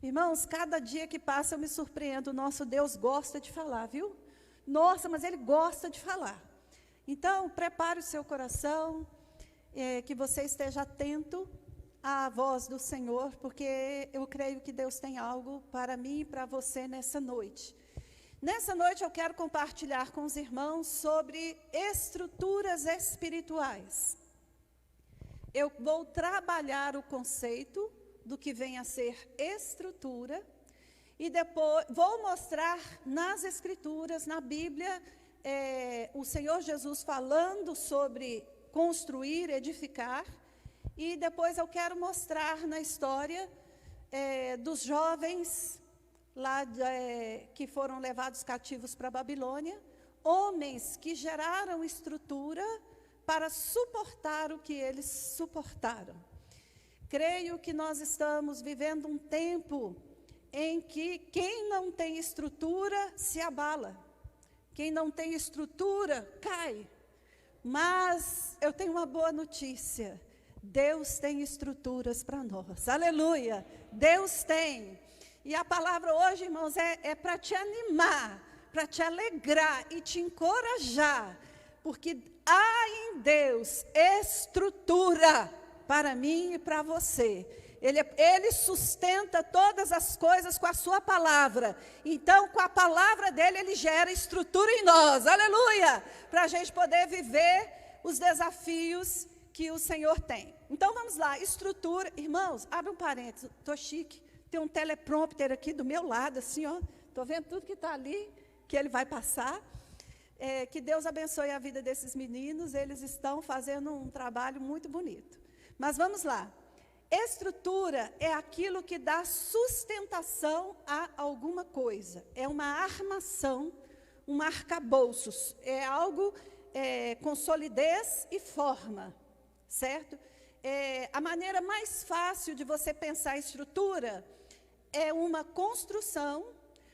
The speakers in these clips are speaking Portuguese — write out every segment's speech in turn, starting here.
Irmãos, cada dia que passa eu me surpreendo. O nosso Deus gosta de falar, viu? Nossa, mas Ele gosta de falar. Então, prepare o seu coração, que você esteja atento à voz do Senhor, porque eu creio que Deus tem algo para mim e para você nessa noite. Nessa noite eu quero compartilhar com os irmãos sobre estruturas espirituais. Eu vou trabalhar o conceito do que vem a ser estrutura e depois vou mostrar nas Escrituras, na Bíblia, o Senhor Jesus falando sobre construir, edificar, e depois eu quero mostrar na história dos jovens lá que foram levados cativos para a Babilônia, homens que geraram estrutura para suportar o que eles suportaram. Creio que nós estamos vivendo um tempo em que quem não tem estrutura se abala. Quem não tem estrutura cai. Mas eu tenho uma boa notícia. Deus tem estruturas para nós. Aleluia! Deus tem. E a palavra hoje, irmãos, é para te animar, para te alegrar e te encorajar. Porque há em Deus estrutura para mim e para você. Ele sustenta todas as coisas com a sua palavra. Então, com a palavra dele, ele gera estrutura em nós. Aleluia! Para a gente poder viver os desafios que o Senhor tem. Então, vamos lá. Estrutura. Irmãos, abre um parênteses. Estou chique. Tem um teleprompter aqui do meu lado, assim, ó. Estou vendo tudo que está ali, que ele vai passar. Que Deus abençoe a vida desses meninos. Eles estão fazendo um trabalho muito bonito. Mas vamos lá. Estrutura é aquilo que dá sustentação a alguma coisa. É uma armação, um arcabouço. É algo com solidez e forma, certo? A maneira mais fácil de você pensar estrutura é uma construção,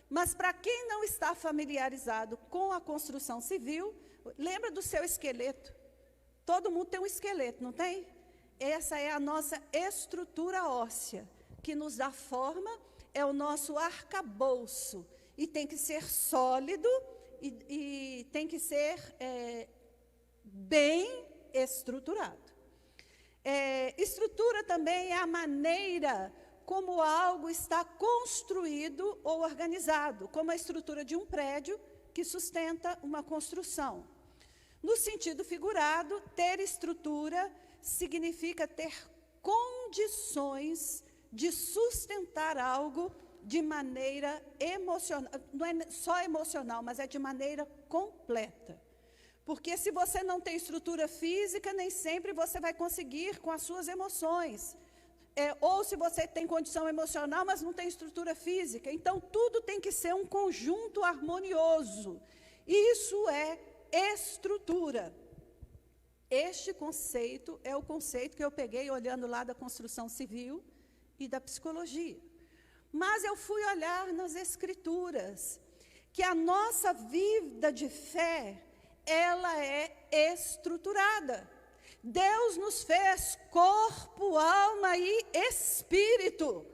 mas para quem não está familiarizado com a construção civil, lembra do seu esqueleto. Todo mundo tem um esqueleto, não tem? Essa é a nossa estrutura óssea, que nos dá forma, é o nosso arcabouço. E tem que ser sólido e tem que ser bem estruturado. Estrutura também é a maneira como algo está construído ou organizado, como a estrutura de um prédio que sustenta uma construção. No sentido figurado, ter estrutura significa ter condições de sustentar algo de maneira emocional, não é só emocional, mas é de maneira completa. Porque se você não tem estrutura física, nem sempre você vai conseguir com as suas emoções. Ou se você tem condição emocional, mas não tem estrutura física. Então, tudo tem que ser um conjunto harmonioso. Isso é estrutura. Este conceito é o conceito que eu peguei olhando lá da construção civil e da psicologia. Mas eu fui olhar nas Escrituras, que a nossa vida de fé, ela é estruturada. Deus nos fez corpo, alma e espírito.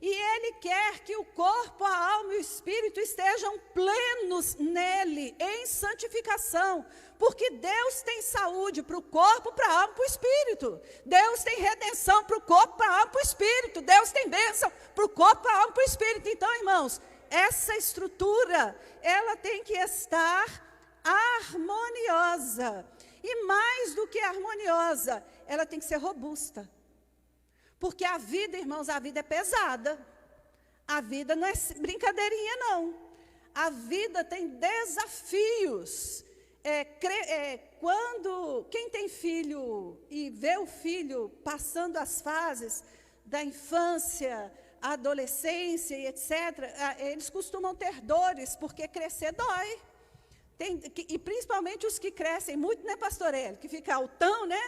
E Ele quer que o corpo, a alma e o espírito estejam plenos nele, em santificação. Porque Deus tem saúde para o corpo, para a alma e para o espírito. Deus tem redenção para o corpo, para a alma e para o espírito. Deus tem bênção para o corpo, para a alma e para o espírito. Então, irmãos, essa estrutura, ela tem que estar harmoniosa. E mais do que harmoniosa, ela tem que ser robusta. Porque a vida, irmãos, a vida é pesada. A vida não é brincadeirinha, não. A vida tem desafios. Quando quem tem filho e vê o filho passando as fases da infância, adolescência e etc., eles costumam ter dores, porque crescer dói. E principalmente os que crescem muito, né, pastor Hélio? Que fica altão, né?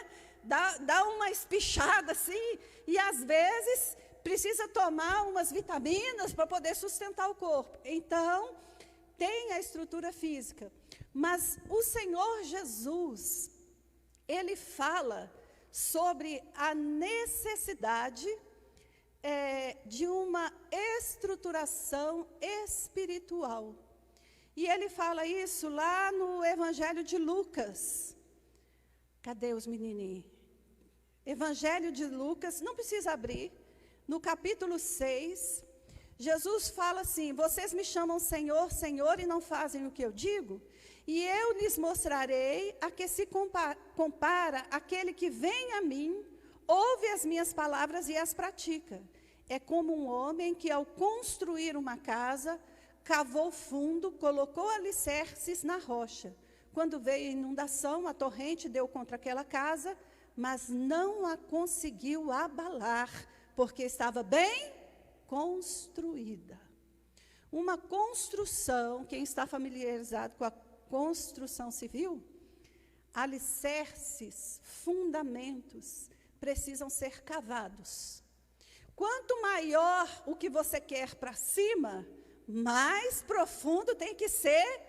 Dá uma espichada assim, e às vezes precisa tomar umas vitaminas para poder sustentar o corpo. Então, tem a estrutura física. Mas o Senhor Jesus, Ele fala sobre a necessidade de uma estruturação espiritual. E ele fala isso lá no Evangelho de Lucas. Cadê os menininhos? Evangelho de Lucas, não precisa abrir. No capítulo 6, Jesus fala assim: vocês me chamam Senhor, Senhor, e não fazem o que eu digo? E eu lhes mostrarei a que se compara aquele que vem a mim, ouve as minhas palavras e as pratica. É como um homem que, ao construir uma casa, cavou fundo, colocou alicerces na rocha. Quando veio a inundação, a torrente deu contra aquela casa, mas não a conseguiu abalar, porque estava bem construída. Uma construção, quem está familiarizado com a construção civil, alicerces, fundamentos, precisam ser cavados. Quanto maior o que você quer para cima, mais profundo tem que ser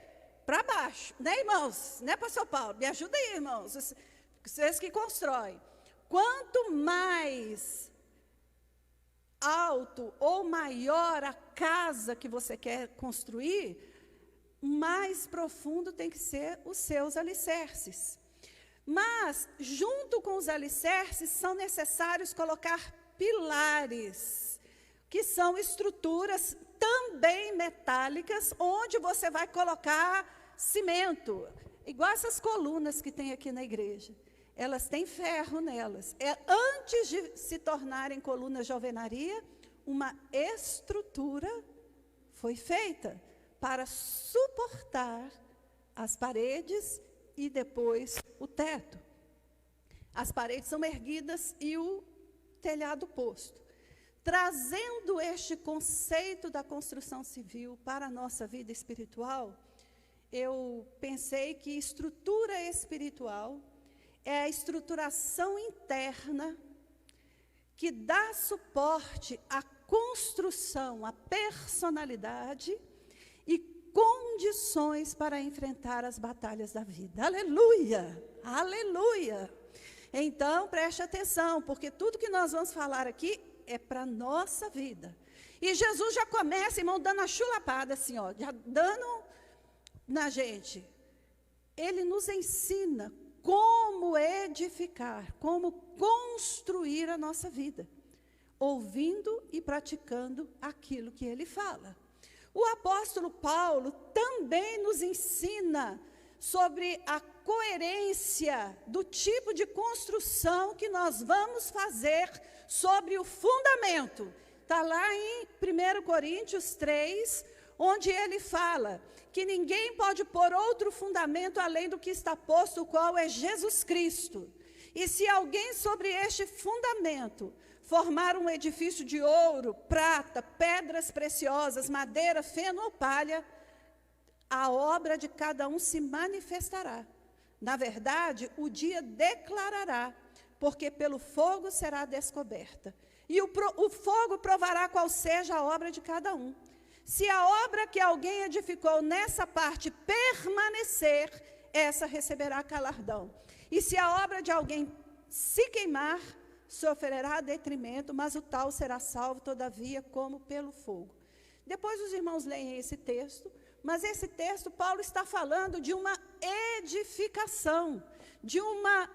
para baixo. Né, irmãos? Né, pastor Paulo? Me ajuda aí, irmãos. Vocês que constroem. Quanto mais alto ou maior a casa que você quer construir, mais profundo tem que ser os seus alicerces. Mas, junto com os alicerces, são necessários colocar pilares, que são estruturas também metálicas, onde você vai colocar cimento, igual essas colunas que tem aqui na igreja. Elas têm ferro nelas. Antes de se tornarem colunas de alvenaria, uma estrutura foi feita para suportar as paredes e depois o teto. As paredes são erguidas e o telhado posto. Trazendo este conceito da construção civil para a nossa vida espiritual, eu pensei que estrutura espiritual é a estruturação interna que dá suporte à construção, à personalidade e condições para enfrentar as batalhas da vida. Aleluia! Aleluia! Então, preste atenção, porque tudo que nós vamos falar aqui é para a nossa vida. E Jesus já começa, irmão, dando a chulapada assim, ó, já dando na gente. Ele nos ensina como edificar, como construir a nossa vida, ouvindo e praticando aquilo que ele fala. O apóstolo Paulo também nos ensina sobre a coerência do tipo de construção que nós vamos fazer sobre o fundamento. Está lá em 1 Coríntios 3, onde ele fala que ninguém pode pôr outro fundamento além do que está posto, o qual é Jesus Cristo. E se alguém sobre este fundamento formar um edifício de ouro, prata, pedras preciosas, madeira, feno ou palha, a obra de cada um se manifestará. Na verdade, o dia declarará, porque pelo fogo será descoberta. E o fogo provará qual seja a obra de cada um. Se a obra que alguém edificou nessa parte permanecer, essa receberá galardão. E se a obra de alguém se queimar, sofrerá detrimento, mas o tal será salvo, todavia, como pelo fogo. Depois os irmãos leem esse texto, mas esse texto, Paulo está falando de uma edificação, de uma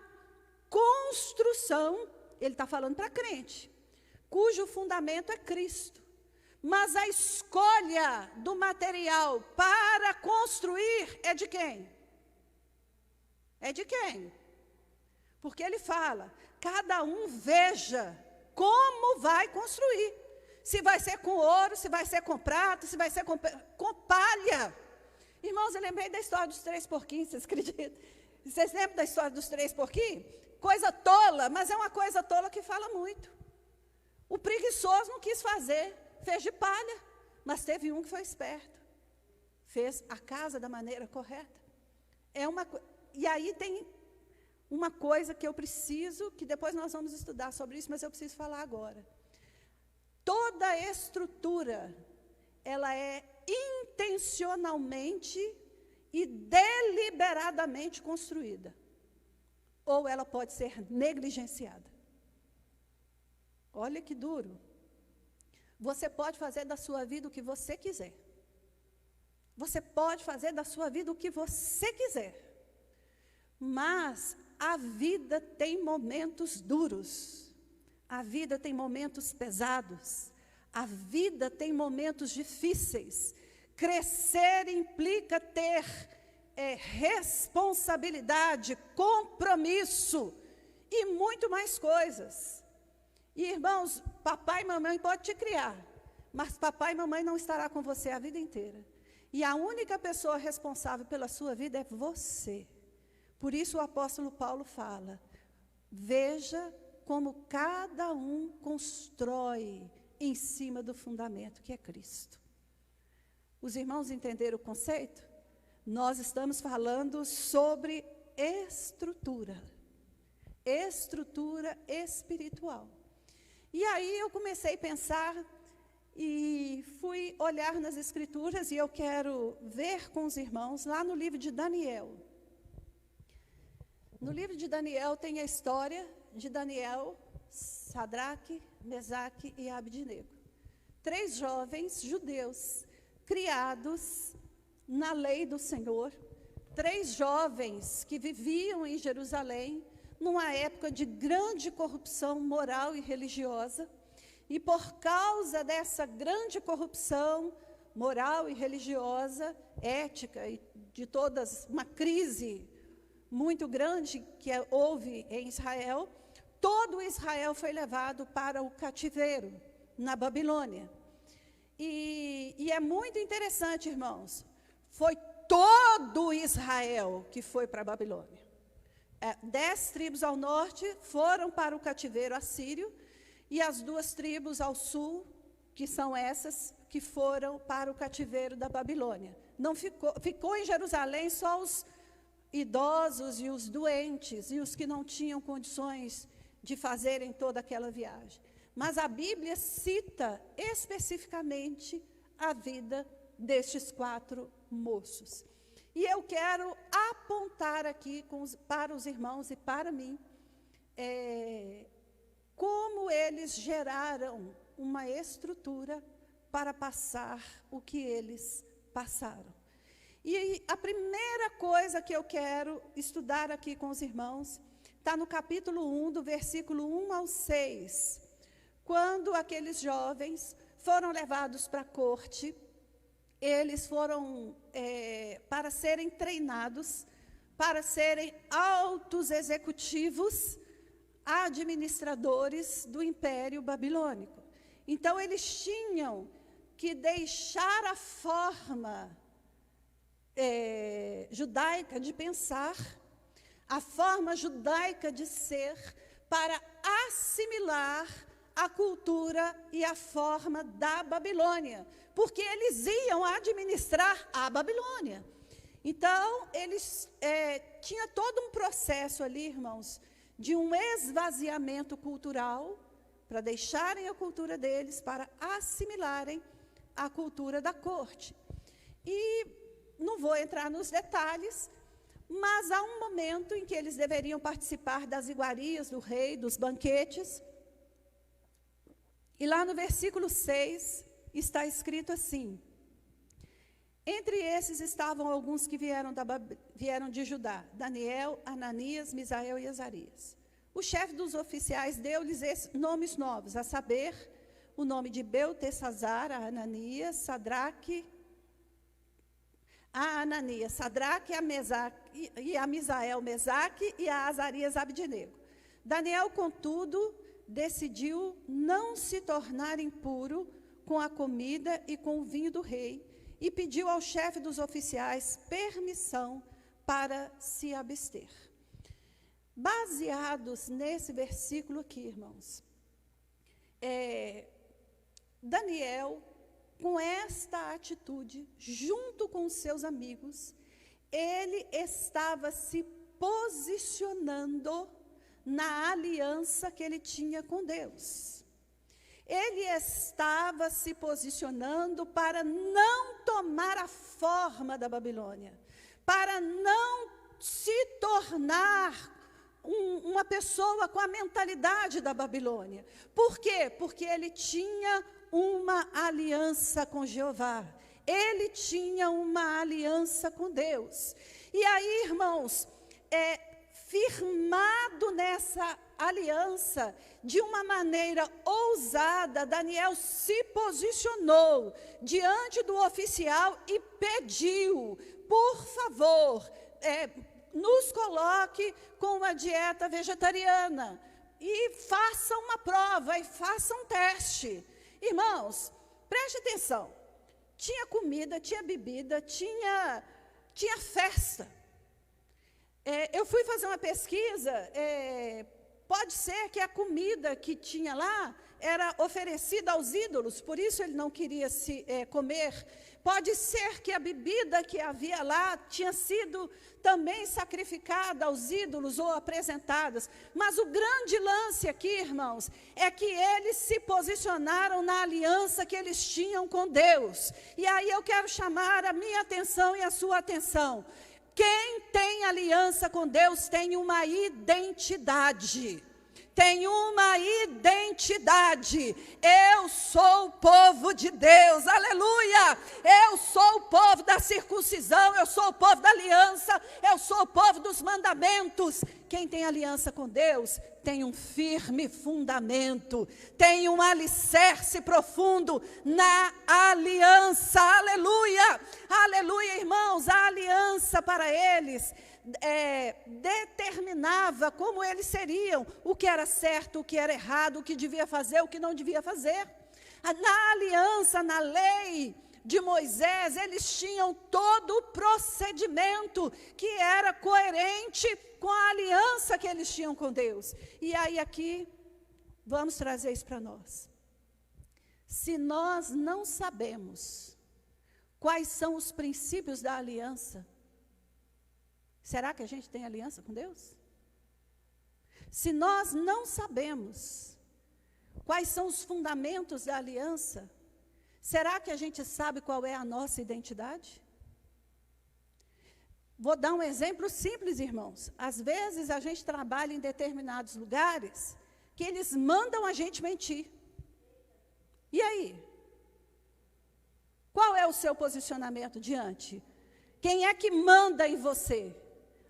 construção, ele está falando para crente, cujo fundamento é Cristo. Mas a escolha do material para construir é de quem? É de quem? Porque ele fala, cada um veja como vai construir. Se vai ser com ouro, se vai ser com prata, se vai ser com palha. Irmãos, eu lembrei da história dos 3 porquinhos, vocês acreditam? Vocês lembram da história dos 3 porquinhos? Coisa tola, mas é uma coisa tola que fala muito. O preguiçoso não quis fazer, fez de palha, mas teve um que foi esperto. Fez a casa da maneira correta. E aí tem uma coisa que eu preciso, que depois nós vamos estudar sobre isso, mas eu preciso falar agora. Toda estrutura, ela é intencionalmente e deliberadamente construída. Ou ela pode ser negligenciada. Olha que duro. você pode fazer da sua vida o que você quiser. Você pode fazer da sua vida o que você quiser. Mas a vida tem momentos duros. A vida tem momentos pesados. A vida tem momentos difíceis. Crescer implica ter responsabilidade, compromisso e muito mais coisas. E, irmãos, papai e mamãe podem te criar, mas papai e mamãe não estará com você a vida inteira. E a única pessoa responsável pela sua vida é você. Por isso o apóstolo Paulo fala, veja como cada um constrói em cima do fundamento que é Cristo. Os irmãos entenderam o conceito? Nós estamos falando sobre estrutura espiritual. E aí eu comecei a pensar e fui olhar nas Escrituras, e eu quero ver com os irmãos lá no livro de Daniel. No livro de Daniel tem a história de Daniel, Sadraque, Mesaque e Abdenego. 3 jovens judeus criados na lei do Senhor. 3 jovens que viviam em Jerusalém, numa época de grande corrupção moral e religiosa. E por causa dessa grande corrupção moral e religiosa, ética, e de todas, uma crise muito grande que houve em Israel, todo Israel foi levado para o cativeiro, na Babilônia. E é muito interessante, irmãos, foi todo Israel que foi para a Babilônia. 10 tribos ao norte foram para o cativeiro assírio, e as 2 tribos ao sul, que são essas, que foram para o cativeiro da Babilônia. Não ficou em Jerusalém só os idosos e os doentes, e os que não tinham condições de fazerem toda aquela viagem. Mas a Bíblia cita especificamente a vida destes 4 moços. E eu quero apontar aqui para os irmãos e para mim, como eles geraram uma estrutura para passar o que eles passaram. E a primeira coisa que eu quero estudar aqui com os irmãos está no capítulo 1, do versículo 1 ao 6, quando aqueles jovens foram levados para a corte. Eles foram para serem treinados, para serem altos executivos, administradores do Império Babilônico. Então, eles tinham que deixar a forma judaica de pensar, a forma judaica de ser, para assimilar a cultura e a forma da Babilônia, porque eles iam administrar a Babilônia. Então, eles tinha todo um processo ali, irmãos, de um esvaziamento cultural, para deixarem a cultura deles, para assimilarem a cultura da corte. E não vou entrar nos detalhes, mas há um momento em que eles deveriam participar das iguarias do rei, dos banquetes. E lá no versículo 6, está escrito assim: entre esses estavam alguns que vieram de Judá, Daniel, Ananias, Misael e Azarias. O chefe dos oficiais deu-lhes nomes novos, a saber, o nome de Beltesazar, a Ananias, Sadraque, a Misael, Mesaque, e a Azarias, Abdenego. Daniel, contudo, decidiu não se tornar impuro com a comida e com o vinho do rei, e pediu ao chefe dos oficiais permissão para se abster. Baseados nesse versículo aqui, irmãos, Daniel, com esta atitude, junto com os seus amigos, ele estava se posicionando na aliança que ele tinha com Deus. Ele estava se posicionando para não tomar a forma da Babilônia, para não se tornar uma pessoa com a mentalidade da Babilônia. Por quê? Porque ele tinha uma aliança com Jeová. Ele tinha uma aliança com Deus. E aí, irmãos, firmado nessa aliança, de uma maneira ousada, Daniel se posicionou diante do oficial e pediu: por favor, nos coloque com uma dieta vegetariana e faça uma prova, e faça um teste. Irmãos, preste atenção. Tinha comida, tinha bebida, tinha festa. Eu fui fazer uma pesquisa, pode ser que a comida que tinha lá era oferecida aos ídolos, por isso ele não queria comer. Pode ser que a bebida que havia lá tinha sido também sacrificada aos ídolos ou apresentadas. Mas o grande lance aqui, irmãos, é que eles se posicionaram na aliança que eles tinham com Deus. E aí eu quero chamar a minha atenção e a sua atenção. Quem tem aliança com Deus tem uma identidade. Tem uma identidade. Eu sou o povo de Deus, aleluia. Eu sou o povo da circuncisão, eu sou o povo da aliança, eu sou o povo dos mandamentos. Quem tem aliança com Deus tem um firme fundamento, tem um alicerce profundo na aliança, aleluia. Aleluia, irmãos, a aliança para eles determinava como eles seriam, o que era certo, o que era errado, o que devia fazer, o que não devia fazer. Na aliança, na lei de Moisés, eles tinham todo o procedimento que era coerente com a aliança que eles tinham com Deus. E aí aqui, vamos trazer isso para nós. Se nós não sabemos quais são os princípios da aliança, será que a gente tem aliança com Deus? Se nós não sabemos quais são os fundamentos da aliança, será que a gente sabe qual é a nossa identidade? Vou dar um exemplo simples, irmãos. Às vezes a gente trabalha em determinados lugares que eles mandam a gente mentir. E aí? Qual é o seu posicionamento diante? Quem é que manda em você?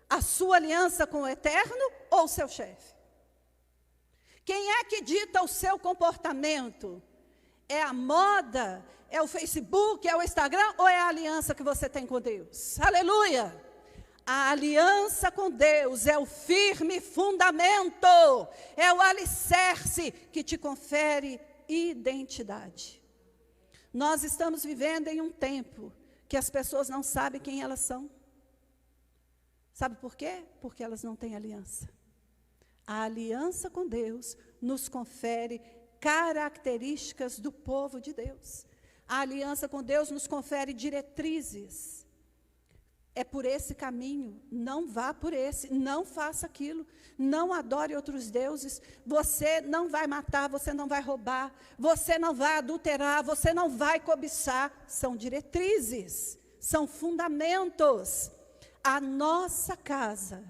A sua aliança com o Eterno ou o seu chefe? Quem é que dita o seu comportamento? É a moda? É o Facebook? É o Instagram? Ou é a aliança que você tem com Deus? Aleluia! A aliança com Deus é o firme fundamento, é o alicerce que te confere identidade. Nós estamos vivendo em um tempo que as pessoas não sabem quem elas são. Sabe por quê? Porque elas não têm aliança. A aliança com Deus nos confere características do povo de Deus. A aliança com Deus nos confere diretrizes. É por esse caminho, não vá por esse, não faça aquilo, não adore outros deuses, você não vai matar, você não vai roubar, você não vai adulterar, você não vai cobiçar. São diretrizes, são fundamentos. A nossa casa,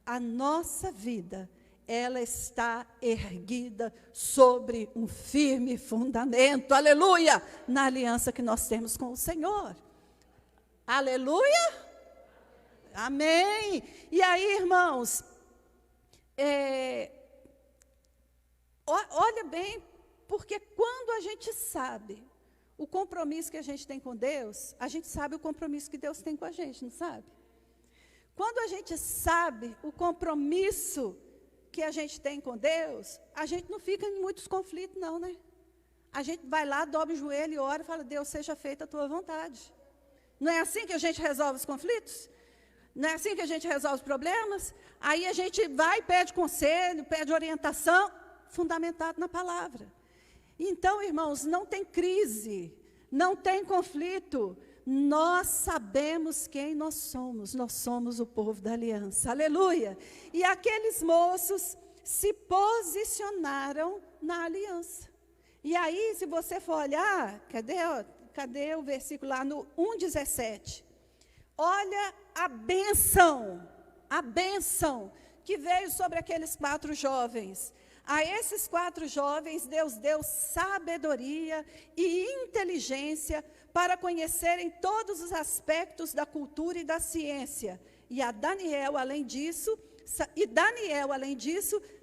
a nossa vida, ela está erguida sobre um firme fundamento, aleluia, na aliança que nós temos com o Senhor. Aleluia! Amém! E aí, irmãos, olha bem, porque quando a gente sabe o compromisso que a gente tem com Deus, a gente sabe o compromisso que Deus tem com a gente, não sabe? Quando a gente sabe o compromisso que a gente tem com Deus, a gente não fica em muitos conflitos, não, né? A gente vai lá, dobra o joelho e ora e fala: Deus, seja feita a tua vontade. Não é assim que a gente resolve os conflitos? Não é assim que a gente resolve os problemas? Aí a gente vai, pede conselho, pede orientação, fundamentado na palavra. Então, irmãos, não tem crise, não tem conflito. Nós sabemos quem nós somos o povo da aliança, aleluia. E aqueles moços se posicionaram na aliança. E aí, se você for olhar, cadê o versículo lá no 1:17? Olha a bênção que veio sobre aqueles 4 jovens. A esses 4 jovens, Deus deu sabedoria e inteligência para conhecerem todos os aspectos da cultura e da ciência. E Daniel, além disso,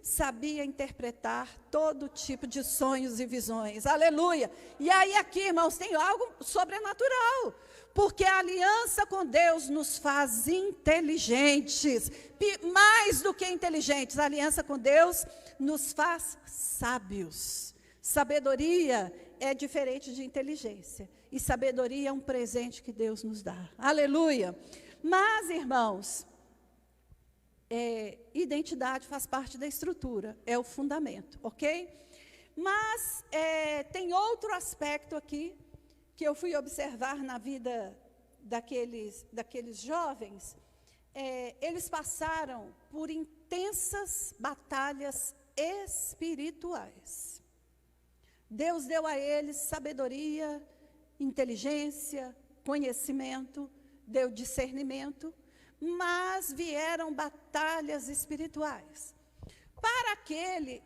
sabia interpretar todo tipo de sonhos e visões. Aleluia! E aí aqui, irmãos, tem algo sobrenatural. Porque a aliança com Deus nos faz inteligentes. Mais do que inteligentes, a aliança com Deus nos faz sábios. Sabedoria é diferente de inteligência. E sabedoria é um presente que Deus nos dá. Aleluia! Mas, irmãos, identidade faz parte da estrutura, é o fundamento, ok? Mas tem outro aspecto aqui que eu fui observar na vida daqueles jovens. Eles passaram por intensas batalhas espirituais. Deus deu a eles sabedoria, inteligência, conhecimento, deu discernimento, mas vieram batalhas espirituais. Para aquele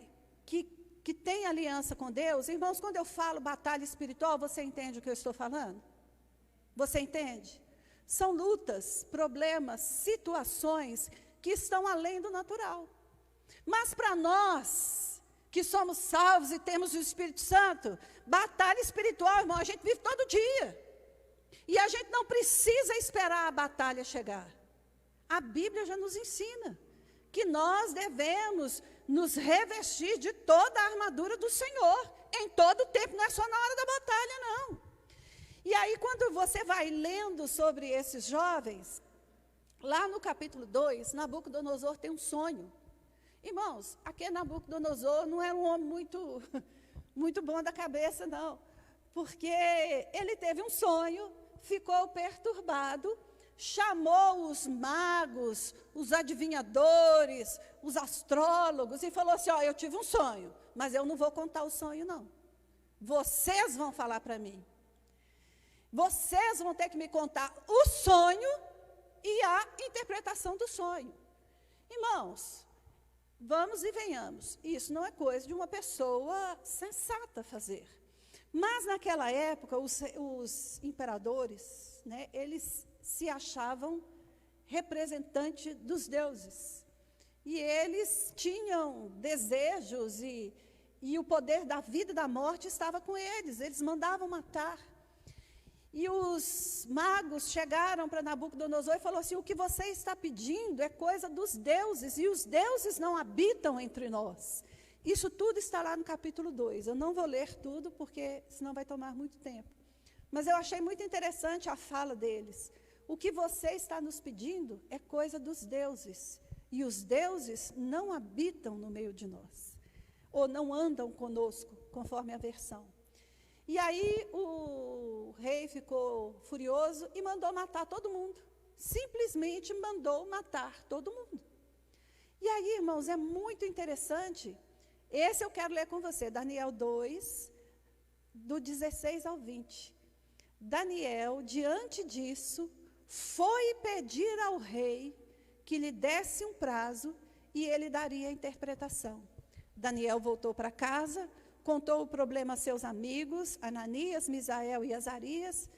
que tem aliança com Deus, irmãos, quando eu falo batalha espiritual, você entende o que eu estou falando? Você entende? São lutas, problemas, situações que estão além do natural. Mas para nós, que somos salvos e temos o Espírito Santo, batalha espiritual, irmão, a gente vive todo dia. E a gente não precisa esperar a batalha chegar. A Bíblia já nos ensina que nós devemos nos revestir de toda a armadura do Senhor, em todo o tempo, não é só na hora da batalha, não. E aí, quando você vai lendo sobre esses jovens, lá no capítulo 2, Nabucodonosor tem um sonho. Irmãos, aquele Nabucodonosor não era um homem muito bom da cabeça, não. Porque ele teve um sonho, ficou perturbado, chamou os magos, os adivinhadores, os astrólogos e falou assim, eu tive um sonho, mas eu não vou contar o sonho, não. Vocês vão falar para mim. Vocês vão ter que me contar o sonho e a interpretação do sonho. Irmãos, vamos e venhamos. Isso não é coisa de uma pessoa sensata fazer. Mas naquela época, os imperadores, né, eles se achavam representantes dos deuses. E eles tinham desejos e o poder da vida e da morte estava com eles. Eles mandavam matar. E os magos chegaram para Nabucodonosor e falaram assim, o que você está pedindo é coisa dos deuses, e os deuses não habitam entre nós. Isso tudo está lá no capítulo 2. Eu não vou ler tudo, porque senão vai tomar muito tempo. Mas eu achei muito interessante a fala deles. O que você está nos pedindo é coisa dos deuses. E os deuses não habitam no meio de nós. Ou não andam conosco, conforme a versão. E aí o rei ficou furioso e mandou matar todo mundo. Simplesmente mandou matar todo mundo. E aí, irmãos, é muito interessante. Esse eu quero ler com você, Daniel 2, do 16 ao 20. Daniel, diante disso, foi pedir ao rei que lhe desse um prazo e ele daria a interpretação. Daniel voltou para casa, contou o problema a seus amigos, Ananias, Misael e Azarias,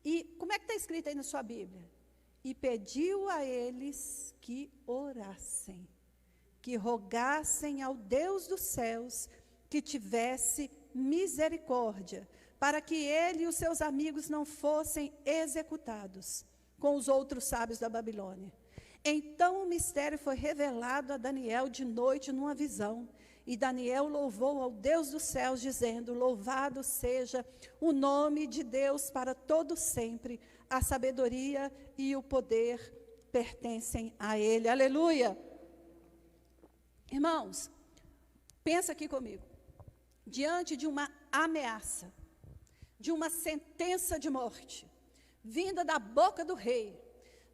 e como é que está escrito aí na sua Bíblia? E pediu a eles que orassem, que rogassem ao Deus dos céus que tivesse misericórdia, para que ele e os seus amigos não fossem executados com os outros sábios da Babilônia. Então o mistério foi revelado a Daniel de noite numa visão, e Daniel louvou ao Deus dos céus, dizendo, louvado seja o nome de Deus para todo sempre, a sabedoria e o poder pertencem a ele. Aleluia! Irmãos, pensa aqui comigo, diante de uma ameaça, de uma sentença de morte, vinda da boca do rei,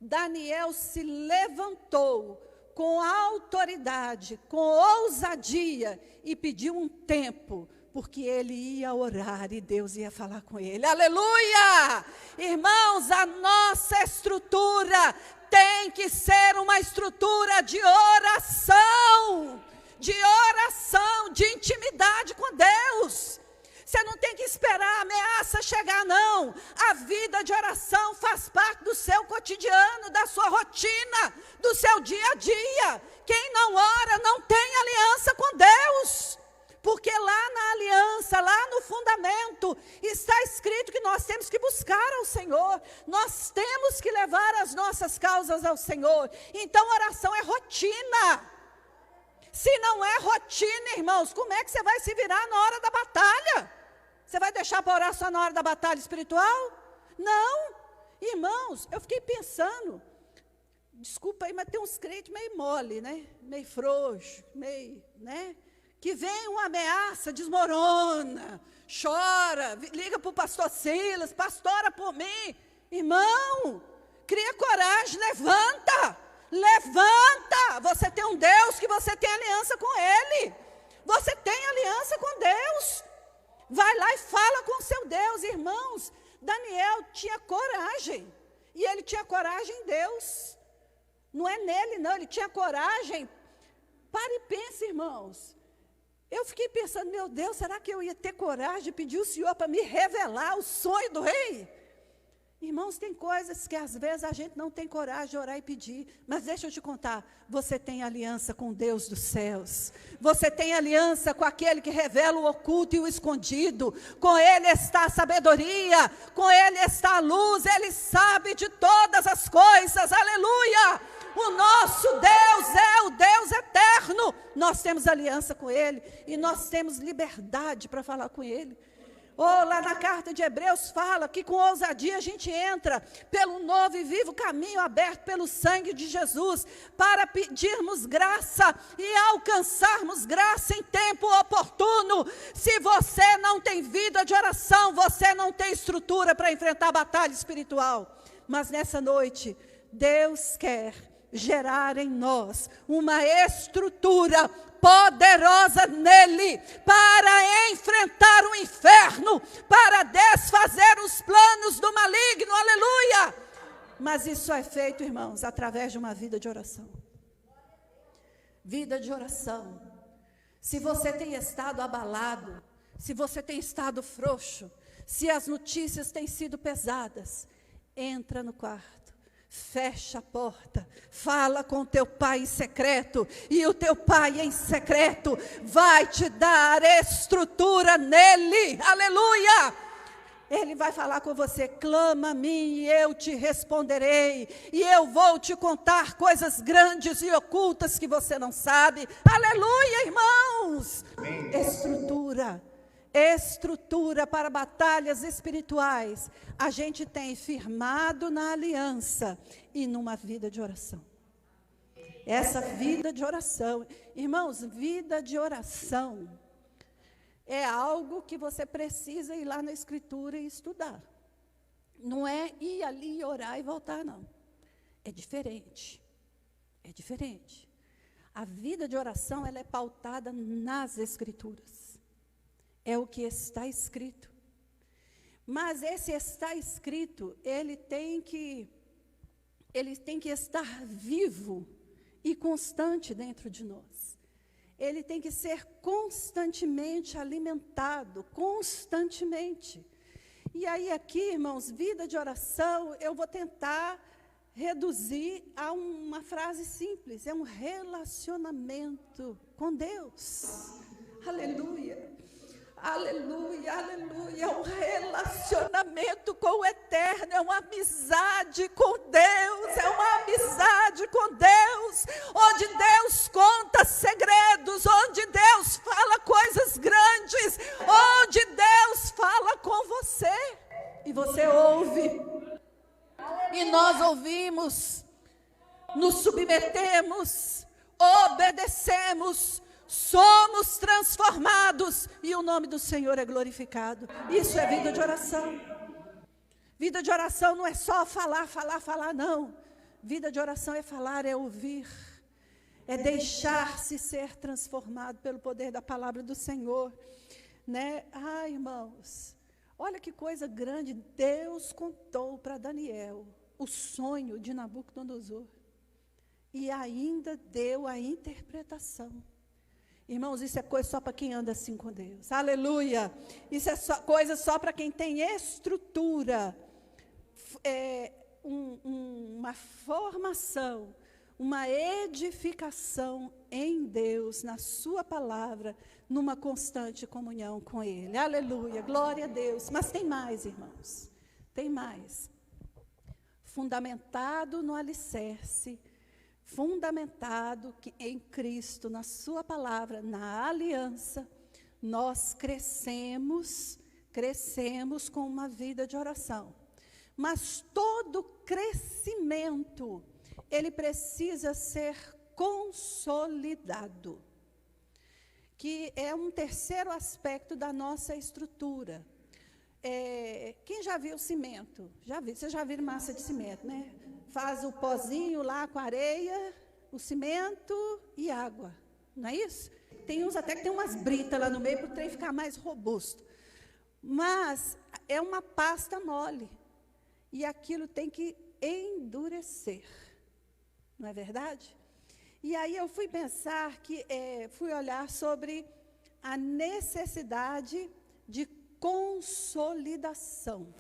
Daniel se levantou com autoridade, com ousadia, e pediu um tempo, porque ele ia orar e Deus ia falar com ele. Aleluia! Irmãos, a nossa estrutura tem que ser uma estrutura de oração. de oração, de intimidade com Deus. Você não tem que esperar a ameaça chegar, não. A vida de oração faz parte do seu cotidiano, da sua rotina, do seu dia a dia. Quem não ora não tem aliança com Deus. Porque lá na aliança, lá no fundamento, está escrito que nós temos que buscar ao Senhor. Nós temos que levar as nossas causas ao Senhor. Então, oração é rotina. Se não é rotina, irmãos, como é que você vai se virar na hora da batalha? Você vai deixar para orar só na hora da batalha espiritual? Não. Irmãos, eu fiquei pensando, desculpa aí, mas tem uns crentes meio mole, né? Meio frouxo, meio, né? Que vem uma ameaça, desmorona, chora, liga para o pastor Silas, pastora por mim. Irmão, cria coragem, levanta. Você tem um Deus que você tem aliança com Ele. Você tem aliança com Deus. Vai lá e fala com o seu Deus. Irmãos, Daniel tinha coragem. E ele tinha coragem em Deus. Não é nele, não. Ele tinha coragem. Pare e pense, irmãos. Eu fiquei pensando, meu Deus, será que eu ia ter coragem de pedir ao Senhor para me revelar o sonho do rei? Irmãos, tem coisas que às vezes a gente não tem coragem de orar e pedir. Mas deixa eu te contar, você tem aliança com Deus dos céus. Você tem aliança com aquele que revela o oculto e o escondido. Com Ele está a sabedoria, com Ele está a luz, Ele sabe de todas as coisas, aleluia! O nosso Deus é o Deus eterno. Nós temos aliança com Ele e nós temos liberdade para falar com Ele. Lá na carta de Hebreus fala que com ousadia a gente entra pelo novo e vivo caminho aberto pelo sangue de Jesus, para pedirmos graça e alcançarmos graça em tempo oportuno. Se você não tem vida de oração, você não tem estrutura para enfrentar a batalha espiritual. Mas nessa noite, Deus quer gerar em nós uma estrutura poderosa nele, para enfrentar o inferno, para desfazer os planos do maligno, aleluia! Mas isso é feito, irmãos, através de uma vida de oração. Vida de oração. Se você tem estado abalado, se você tem estado frouxo, se as notícias têm sido pesadas, entra no quarto. Fecha a porta, fala com teu pai em secreto, e o teu pai em secreto vai te dar estrutura nele, aleluia! Ele vai falar com você, clama a mim e eu te responderei, e eu vou te contar coisas grandes e ocultas que você não sabe, aleluia, irmãos! Estrutura para batalhas espirituais, a gente tem firmado na aliança e numa vida de oração. Essa vida de oração, irmãos, vida de oração é algo que você precisa ir lá na Escritura e estudar. Não é ir ali orar e voltar, não. É diferente. É diferente. A vida de oração, ela é pautada nas Escrituras. É o que está escrito. Mas esse está escrito, ele tem que estar vivo e constante dentro de nós. Ele tem que ser constantemente alimentado, constantemente. E aí aqui, irmãos, vida de oração, eu vou tentar reduzir a uma frase simples, é um relacionamento com Deus. Aleluia. Aleluia, aleluia, é um relacionamento com o eterno, é uma amizade com Deus, onde Deus conta segredos, onde Deus fala coisas grandes, onde Deus fala com você, e você ouve, e nós ouvimos, nos submetemos, obedecemos, somos transformados e o nome do Senhor é glorificado. Isso é vida de oração. Vida de oração não é só falar, não. Vida de oração é falar, é ouvir, é deixar-se ser transformado pelo poder da palavra do Senhor, né? Irmãos, olha que coisa grande. Deus contou para Daniel o sonho de Nabucodonosor e ainda deu a interpretação. Irmãos, isso é coisa só para quem anda assim com Deus. Aleluia! Isso é coisa só para quem tem estrutura, uma formação, uma edificação em Deus, na sua palavra, numa constante comunhão com Ele. Aleluia! Glória a Deus! Mas tem mais, irmãos. Tem mais. Fundamentado no alicerce, fundamentado em Cristo, na sua palavra, na aliança, nós crescemos com uma vida de oração. Mas todo crescimento, ele precisa ser consolidado, que é um terceiro aspecto da nossa estrutura. Quem já viu cimento? Vocês já viram massa de cimento, né? Faz o pozinho lá com areia, o cimento e água, não é isso? Tem uns até que tem umas britas lá no meio para o trem ficar mais robusto. Mas é uma pasta mole. E aquilo tem que endurecer. Não é verdade? E aí eu fui pensar fui olhar sobre a necessidade de consolidação.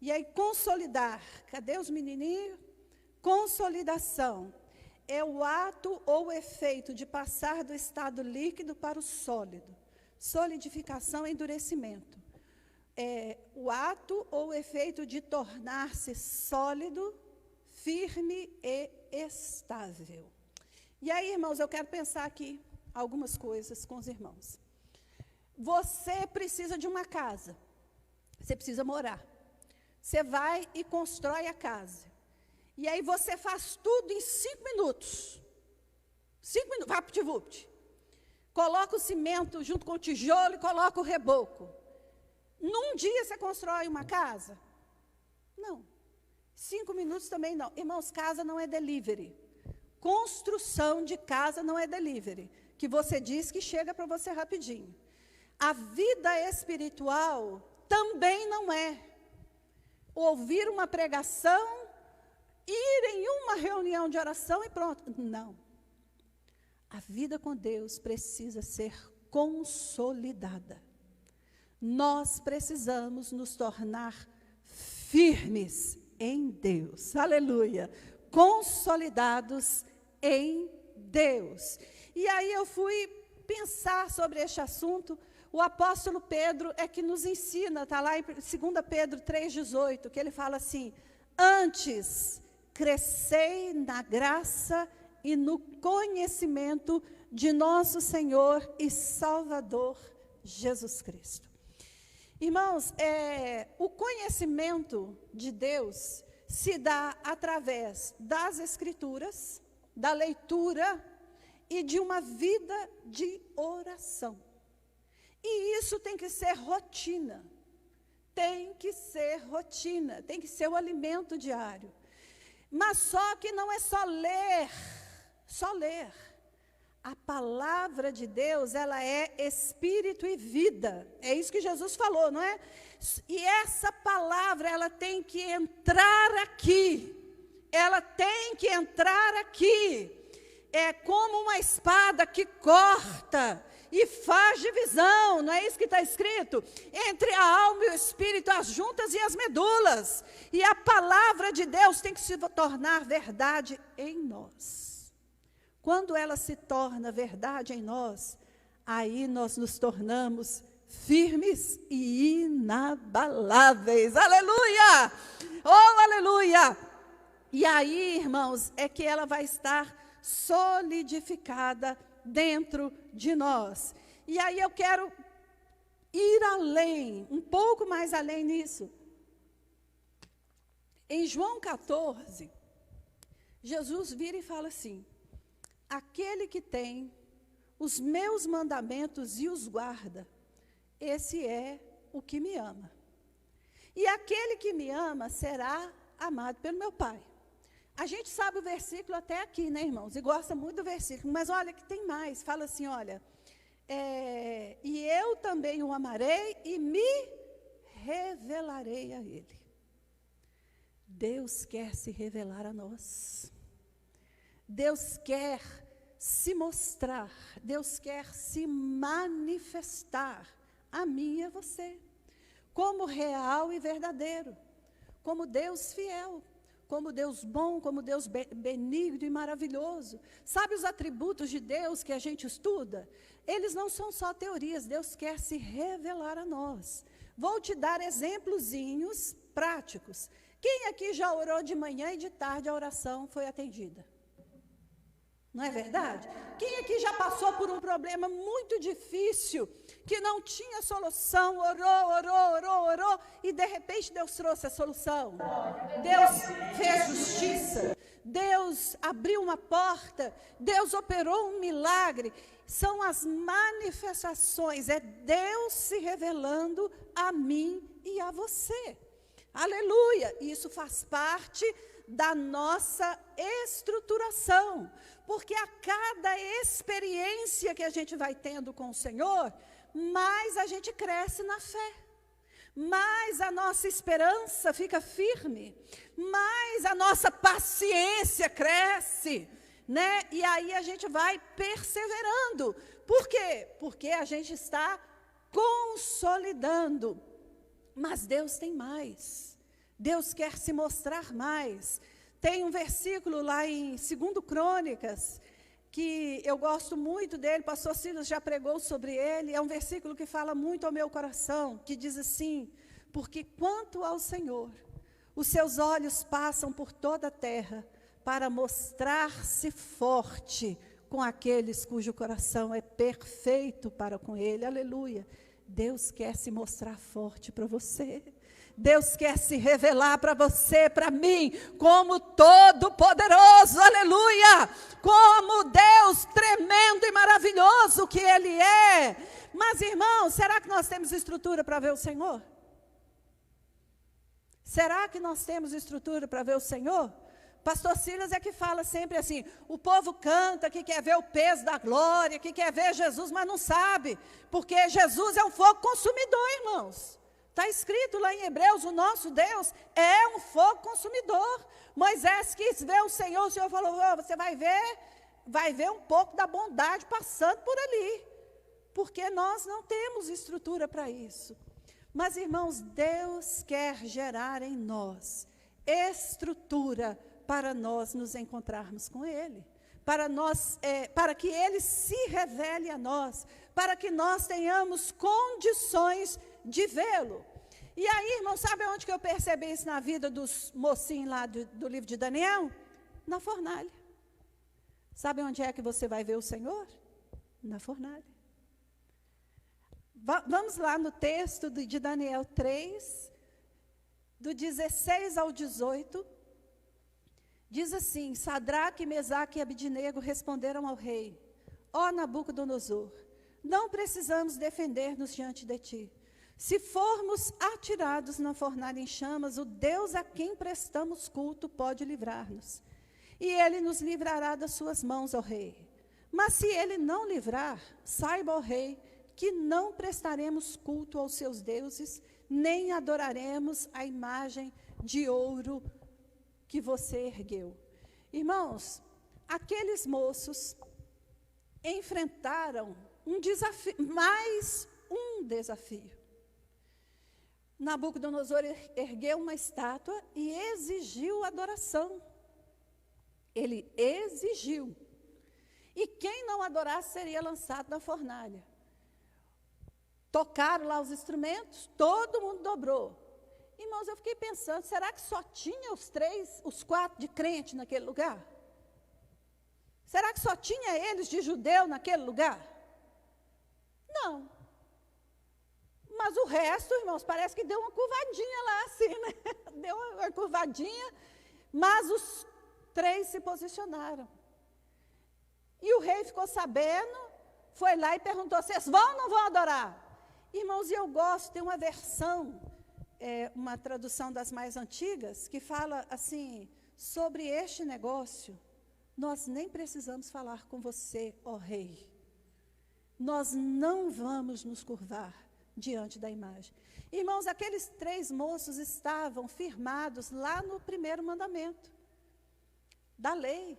E aí, consolidar, cadê os menininhos? Consolidação é o ato ou o efeito de passar do estado líquido para o sólido. Solidificação é endurecimento. É o ato ou o efeito de tornar-se sólido, firme e estável. E aí, irmãos, eu quero pensar aqui algumas coisas com os irmãos. Você precisa de uma casa. Você precisa morar. Você vai e constrói a casa. E aí você faz tudo em 5 minutos. 5 minutos, vapt-vupt. Coloca o cimento junto com o tijolo e coloca o reboco. Num dia você constrói uma casa? Não. 5 minutos também não. Irmãos, casa não é delivery. Construção de casa não é delivery. Que você diz que chega para você rapidinho. A vida espiritual também não é ouvir uma pregação, ir em uma reunião de oração e pronto. Não. A vida com Deus precisa ser consolidada. Nós precisamos nos tornar firmes em Deus. Aleluia. Consolidados em Deus. E aí eu fui pensar sobre este assunto. O apóstolo Pedro é que nos ensina, está lá em 2 Pedro 3,18, que ele fala assim: antes crescei na graça e no conhecimento de nosso Senhor e Salvador Jesus Cristo. Irmãos, o conhecimento de Deus se dá através das Escrituras, da leitura e de uma vida de oração. E isso tem que ser rotina. Tem que ser rotina, tem que ser o alimento diário. Mas só que não é só ler. A palavra de Deus, ela é espírito e vida. É isso que Jesus falou, não é? E essa palavra, ela tem que entrar aqui. Ela tem que entrar aqui. É como uma espada que corta e faz divisão, não é isso que está escrito? Entre a alma e o espírito, as juntas e as medulas. E a palavra de Deus tem que se tornar verdade em nós. Quando ela se torna verdade em nós, aí nós nos tornamos firmes e inabaláveis. Aleluia! Oh, aleluia! E aí, irmãos, é que ela vai estar solidificada dentro de nós. E aí eu quero ir além, um pouco mais além nisso. Em João 14, Jesus vira e fala assim: aquele que tem os meus mandamentos e os guarda, esse é o que me ama. E aquele que me ama será amado pelo meu Pai. A gente sabe o versículo até aqui, né, irmãos? E gosta muito do versículo. Mas olha que tem mais. Fala assim, olha. E eu também o amarei e me revelarei a ele. Deus quer se revelar a nós. Deus quer se mostrar, Deus quer se manifestar a mim e a você, como real e verdadeiro, como Deus fiel, como Deus bom, como Deus benigno e maravilhoso. Sabe os atributos de Deus que a gente estuda? Eles não são só teorias, Deus quer se revelar a nós. Vou te dar exemplozinhos práticos. Quem aqui já orou de manhã e de tarde a oração foi atendida? Não é verdade? Quem aqui já passou por um problema muito difícil, que não tinha solução, orou, e de repente Deus trouxe a solução? Deus fez justiça, Deus abriu uma porta, Deus operou um milagre. São as manifestações, é Deus se revelando a mim e a você. Aleluia! Isso faz parte da nossa estruturação, porque a cada experiência que a gente vai tendo com o Senhor, mais a gente cresce na fé, mais a nossa esperança fica firme, mais a nossa paciência cresce, né? E aí a gente vai perseverando. Por quê? Porque a gente está consolidando. Mas Deus tem mais. Deus quer se mostrar mais. Tem um versículo lá em 2 Crônicas, que eu gosto muito dele, pastor Silas já pregou sobre ele, é um versículo que fala muito ao meu coração, que diz assim: porque quanto ao Senhor, os seus olhos passam por toda a terra, para mostrar-se forte com aqueles cujo coração é perfeito para com ele. Aleluia. Deus quer se mostrar forte para você. Deus quer se revelar para você, para mim, como todo-poderoso, aleluia, como Deus tremendo e maravilhoso que Ele é. Mas, irmãos, será que nós temos estrutura para ver o Senhor? Será que nós temos estrutura para ver o Senhor? Pastor Silas é que fala sempre assim, o povo canta que quer ver o peso da glória, que quer ver Jesus, mas não sabe, porque Jesus é um fogo consumidor, irmãos. Está escrito lá em Hebreus, o nosso Deus é um fogo consumidor. Moisés quis ver o Senhor falou, oh, você vai ver um pouco da bondade passando por ali, porque nós não temos estrutura para isso. Mas, irmãos, Deus quer gerar em nós estrutura para nós nos encontrarmos com Ele, para que Ele se revele a nós, para que nós tenhamos condições de vê-lo. E aí, irmão, sabe onde que eu percebi isso na vida dos mocinhos lá do livro de Daniel? Na fornalha. Sabe onde é que você vai ver o Senhor? Na fornalha. Vamos lá no texto de Daniel 3, do 16 ao 18. Diz assim: Sadraque, Mesaque e Abidnego responderam ao rei: ó Nabucodonosor, não precisamos defender-nos diante de ti. Se formos atirados na fornalha em chamas, o Deus a quem prestamos culto pode livrar-nos. E ele nos livrará das suas mãos, ó rei. Mas se ele não livrar, saiba, ó rei, que não prestaremos culto aos seus deuses, nem adoraremos a imagem de ouro que você ergueu. Irmãos, aqueles moços enfrentaram um desafio, mais um desafio. Nabucodonosor ergueu uma estátua e exigiu adoração. Ele exigiu. E quem não adorasse seria lançado na fornalha. Tocaram lá os instrumentos, todo mundo dobrou. Irmãos, eu fiquei pensando, será que só tinha os 4 de crente naquele lugar? Será que só tinha eles de judeu naquele lugar? Não. Mas o resto, irmãos, parece que deu uma curvadinha lá, assim, né? Deu uma curvadinha, mas os 3 se posicionaram. E o rei ficou sabendo, foi lá e perguntou, vocês vão ou não vão adorar? Irmãos, e eu gosto, tem uma versão, uma tradução das mais antigas, que fala assim, sobre este negócio, nós nem precisamos falar com você, ó rei. Nós não vamos nos curvar diante da imagem. Irmãos, aqueles 3 moços estavam firmados lá no primeiro mandamento da lei.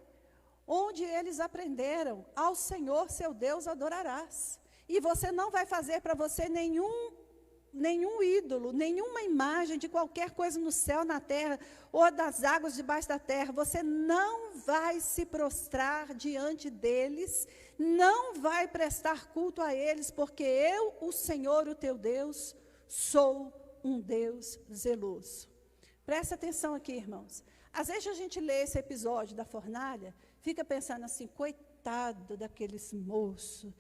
onde eles aprenderam, ao Senhor seu Deus adorarás. E você não vai fazer para você nenhum ídolo, nenhuma imagem de qualquer coisa no céu, na terra, ou das águas debaixo da terra. Você não vai se prostrar diante deles, não vai prestar culto a eles, porque eu, o Senhor, o teu Deus, sou um Deus zeloso. Presta atenção aqui, irmãos. Às vezes a gente lê esse episódio da fornalha, fica pensando assim, coitado daqueles moços,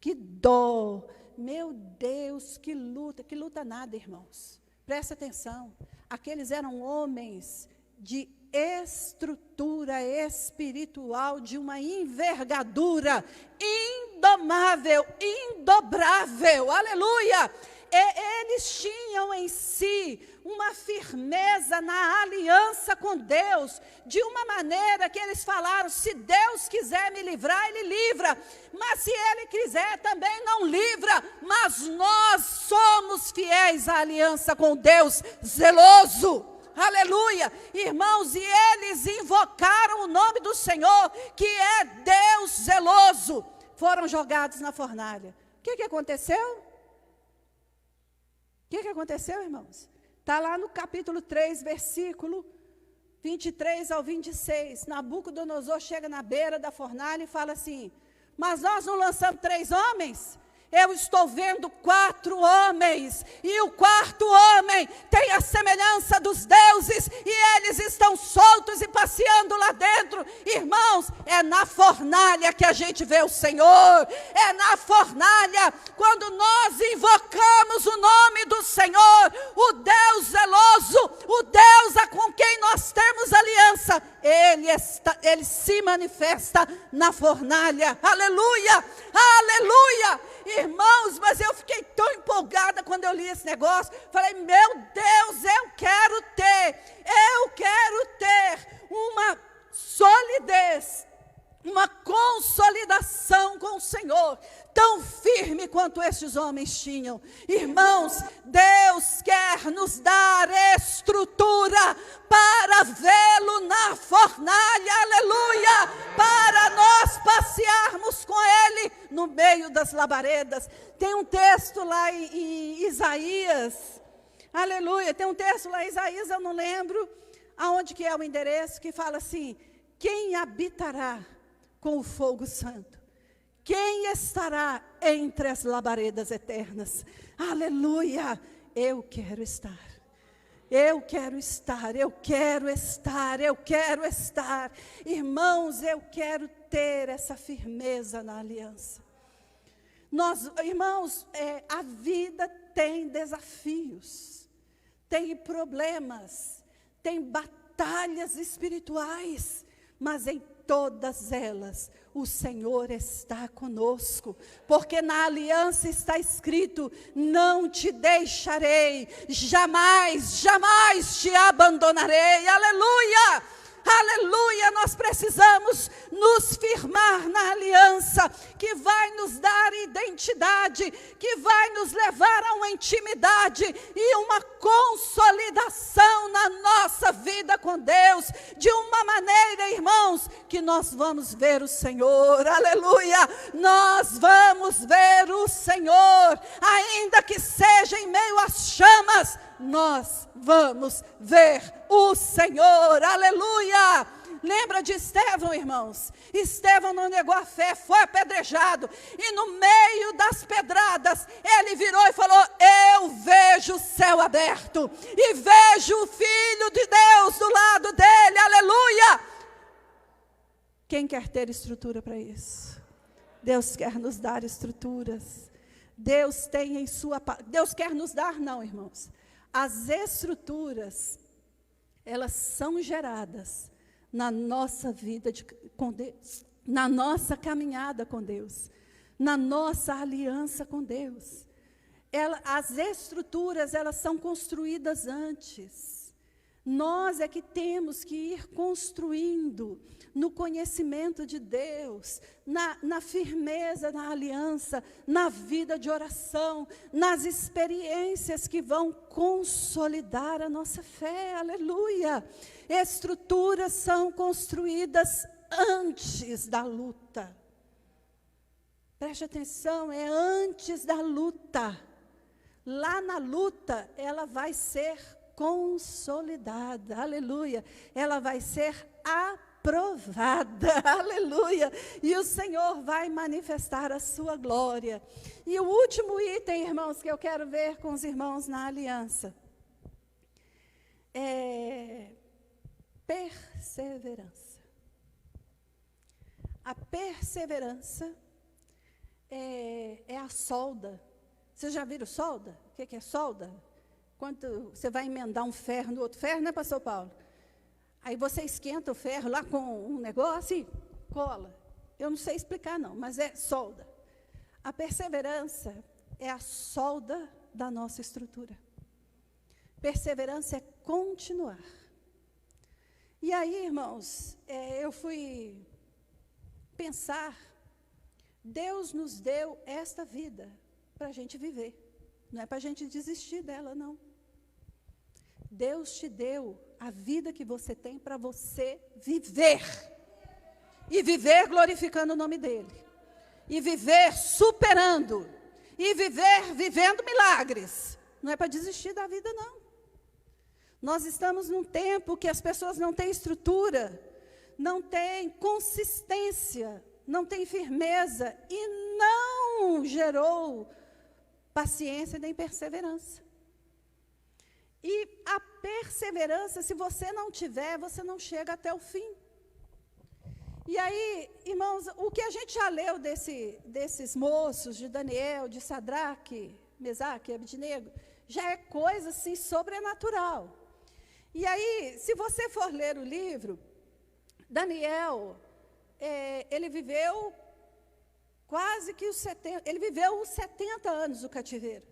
que dó, meu Deus, que luta nada, irmãos. Presta atenção, aqueles eram homens de estrutura espiritual, de uma envergadura indomável, indobrável, aleluia! Eles tinham em si uma firmeza na aliança com Deus, de uma maneira que eles falaram, se Deus quiser me livrar, Ele livra, mas se Ele quiser também não livra, mas nós somos fiéis à aliança com Deus zeloso, aleluia, irmãos, e eles invocaram o nome do Senhor, que é Deus zeloso, foram jogados na fornalha. O que aconteceu? O que aconteceu, irmãos? Está lá no capítulo 3, versículo 23 ao 26. Nabucodonosor chega na beira da fornalha e fala assim, mas nós não lançamos 3 homens? Eu estou vendo 4 homens, e o 4º homem tem a semelhança dos deuses, e eles estão soltos e passeando lá dentro. Irmãos, é na fornalha que a gente vê o Senhor, é na fornalha, quando nós invocamos o nome do Senhor, o Deus zeloso, o Deus com quem nós temos aliança, Ele se manifesta na fornalha, aleluia, aleluia. Irmãos, mas eu fiquei tão empolgada quando eu li esse negócio, falei, meu Deus, eu quero ter uma solidez, uma consolidação com o Senhor, tão firme quanto estes homens tinham. Irmãos, Deus quer nos dar estrutura para vê-lo na fornalha, aleluia, para nós passearmos com Ele no meio das labaredas. Tem um texto lá em Isaías, aleluia, tem um texto lá em Isaías, eu não lembro aonde que é o endereço, que fala assim, quem habitará com o fogo santo? Quem estará entre as labaredas eternas? Aleluia! Eu quero estar. Eu quero estar, eu quero estar, eu quero estar. Irmãos, eu quero ter essa firmeza na aliança. Irmãos, a vida tem desafios, tem problemas, tem batalhas espirituais, mas em todas elas, o Senhor está conosco, porque na aliança está escrito, não te deixarei, jamais, jamais te abandonarei, aleluia, aleluia, nós precisamos nos firmar na aliança, que vai nos dar identidade, que vai nos levar a uma intimidade e uma consolidação na nossa vida com Deus, de uma maneira, irmãos, que nós vamos ver o Senhor, aleluia, nós vamos ver o Senhor, ainda que seja em meio às chamas, nós vamos ver o Senhor, aleluia. Lembra de Estevão, irmãos? Estevão não negou a fé, foi apedrejado, e no meio das pedradas, ele virou e falou, eu vejo o céu aberto, e vejo o Filho de Deus do lado dele, aleluia. Quem quer ter estrutura para isso? Deus quer nos dar estruturas, Deus tem em sua, Deus quer nos dar, não, irmãos, as estruturas, elas são geradas na nossa vida com Deus, na nossa caminhada com Deus, na nossa aliança com Deus. As estruturas, elas são construídas antes. Nós é que temos que ir construindo no conhecimento de Deus, na firmeza, na aliança, na vida de oração, nas experiências que vão consolidar a nossa fé, aleluia. Estruturas são construídas antes da luta. Preste atenção, é antes da luta. Lá na luta, ela vai ser consolidada, aleluia. Ela vai ser aprovada, aleluia. E o Senhor vai manifestar a sua glória. E o último item, irmãos, que eu quero ver com os irmãos na aliança, é perseverança. A perseverança é a solda. Vocês já viram solda? O que é solda? Quando você vai emendar um ferro no outro ferro, né, pastor Paulo? Aí você esquenta o ferro lá com um negócio e cola. Eu não sei explicar não, mas é solda. A perseverança é a solda da nossa estrutura. Perseverança é continuar. E aí, irmãos, eu fui pensar, Deus nos deu esta vida para a gente viver. Não é para a gente desistir dela, não. Deus te deu a vida que você tem para você viver. E viver glorificando o nome dEle. E viver superando. E viver vivendo milagres. Não é para desistir da vida, não. Nós estamos num tempo que as pessoas não têm estrutura, não têm consistência, não têm firmeza e não gerou paciência nem perseverança. E a perseverança, se você não tiver, você não chega até o fim. E aí, irmãos, o que a gente já leu desses moços, de Daniel, de Sadraque, Mesaque e Abednego, já é coisa assim sobrenatural. E aí, se você for ler o livro, Daniel, ele viveu quase que ele viveu os 70 anos do cativeiro.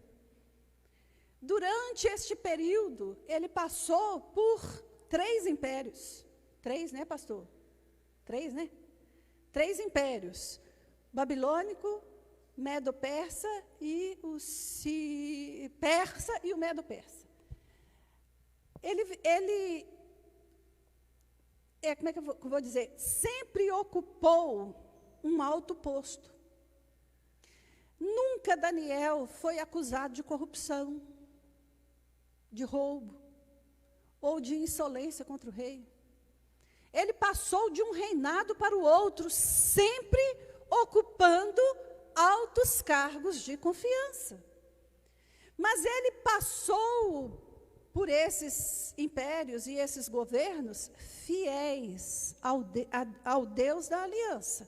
Durante este período, ele passou por 3 impérios. 3, né, pastor? 3, né? 3 impérios. Babilônico, Medo-Persa e o Persa e o Medo-Persa. Ele como é que eu vou dizer? Sempre ocupou um alto posto. Nunca Daniel foi acusado de corrupção, de roubo, ou de insolência contra o rei. Ele passou de um reinado para o outro, sempre ocupando altos cargos de confiança. Mas ele passou por esses impérios e esses governos fiéis ao Deus da aliança.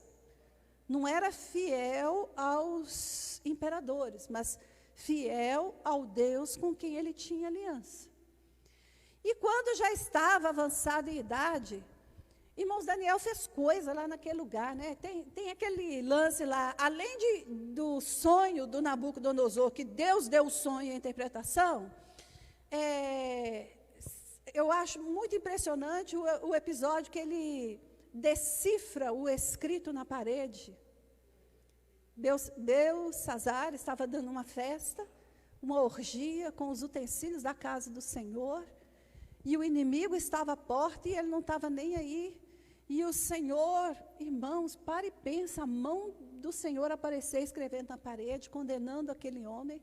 Não era fiel aos imperadores, mas fiel ao Deus com quem ele tinha aliança. E quando já estava avançado em idade, irmãos, Daniel fez coisa lá naquele lugar, né? Tem aquele lance lá, além do sonho do Nabucodonosor, que Deus deu o sonho e a interpretação, eu acho muito impressionante o episódio que ele decifra o escrito na parede. Belsazar estava dando uma festa, uma orgia com os utensílios da casa do Senhor, e o inimigo estava à porta e ele não estava nem aí. E o Senhor, irmãos, para e pensa, a mão do Senhor aparecer escrevendo na parede, condenando aquele homem.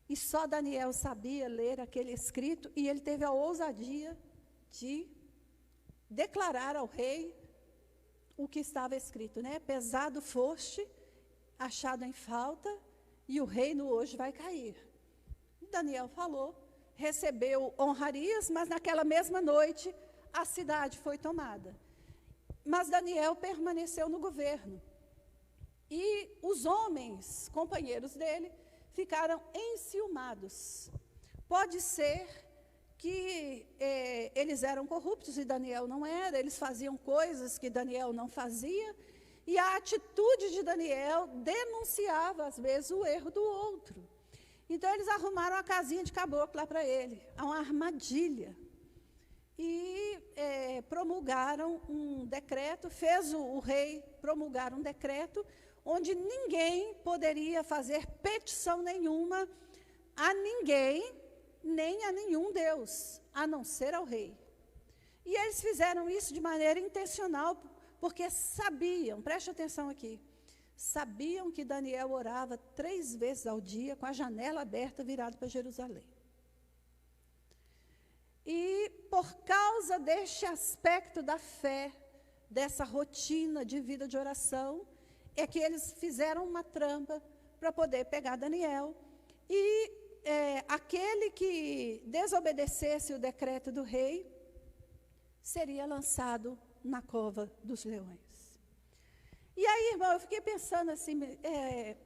E só Daniel sabia ler aquele escrito, e ele teve a ousadia de declarar ao rei o que estava escrito, né? Pesado foste, achado em falta, e o reino hoje vai cair. E Daniel falou, recebeu honrarias, mas naquela mesma noite a cidade foi tomada. Mas Daniel permaneceu no governo. E os homens, companheiros dele, ficaram enciumados. Pode ser que eles eram corruptos e Daniel não era, eles faziam coisas que Daniel não fazia, e a atitude de Daniel denunciava, às vezes, o erro do outro. Então, eles arrumaram uma casinha de caboclo lá para ele, uma armadilha. E promulgaram um decreto, fez o rei promulgar um decreto, onde ninguém poderia fazer petição nenhuma a ninguém, nem a nenhum Deus, a não ser ao rei. E eles fizeram isso de maneira intencional, porque sabiam, preste atenção aqui, sabiam que Daniel orava 3 vezes ao dia, com a janela aberta, virado para Jerusalém. E por causa deste aspecto da fé, dessa rotina de vida de oração, é que eles fizeram uma trampa para poder pegar Daniel. E aquele que desobedecesse o decreto do rei, seria lançado na cova dos leões. E aí, irmão, eu fiquei pensando assim,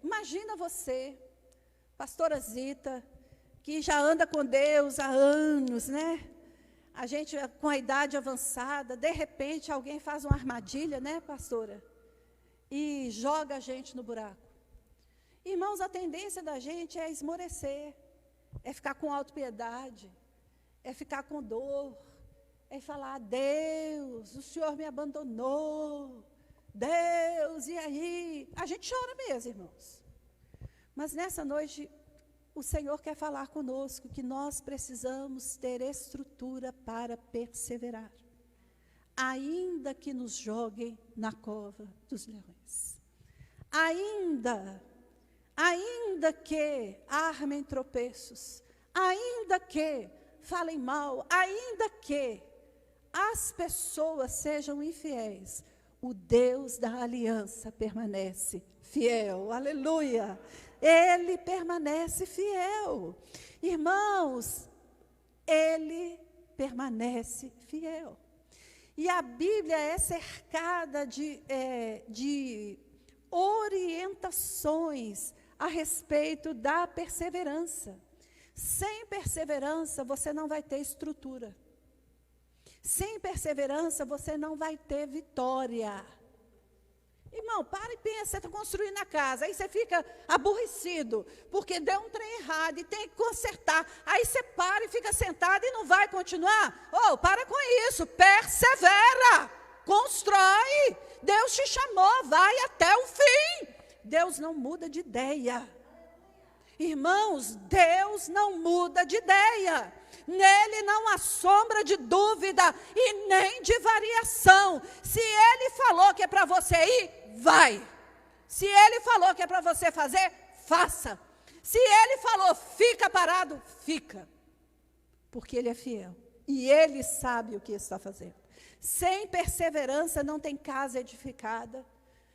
imagina você, pastora Zita, que já anda com Deus há anos, né? A gente com a idade avançada, de repente alguém faz uma armadilha, né, pastora? E joga a gente no buraco. Irmãos, a tendência da gente é esmorecer, é ficar com autopiedade, é ficar com dor, é falar: Deus, o Senhor me abandonou, Deus, e aí? A gente chora mesmo, irmãos. Mas nessa noite, o Senhor quer falar conosco que nós precisamos ter estrutura para perseverar, ainda que nos joguem na cova dos leões. Ainda que armem tropeços, ainda que falem mal, ainda que as pessoas sejam infiéis, o Deus da aliança permanece fiel. Aleluia! Ele permanece fiel. Irmãos, Ele permanece fiel. E a Bíblia é cercada de orientações a respeito da perseverança. Sem perseverança, você não vai ter estrutura. Sem perseverança, você não vai ter vitória. Irmão, para e pensa, você está construindo a casa, aí você fica aborrecido, porque deu um trem errado e tem que consertar. Aí você para e fica sentado e não vai continuar. Para com isso, persevera, constrói. Deus te chamou, vai até o fim. Deus não muda de ideia. Irmãos, Deus não muda de ideia. Nele não há sombra de dúvida e nem de variação. Se Ele falou que é para você ir, vai. Se Ele falou que é para você fazer, faça. Se Ele falou, fica parado, fica. Porque Ele é fiel. E Ele sabe o que está fazendo. Sem perseverança não tem casa edificada.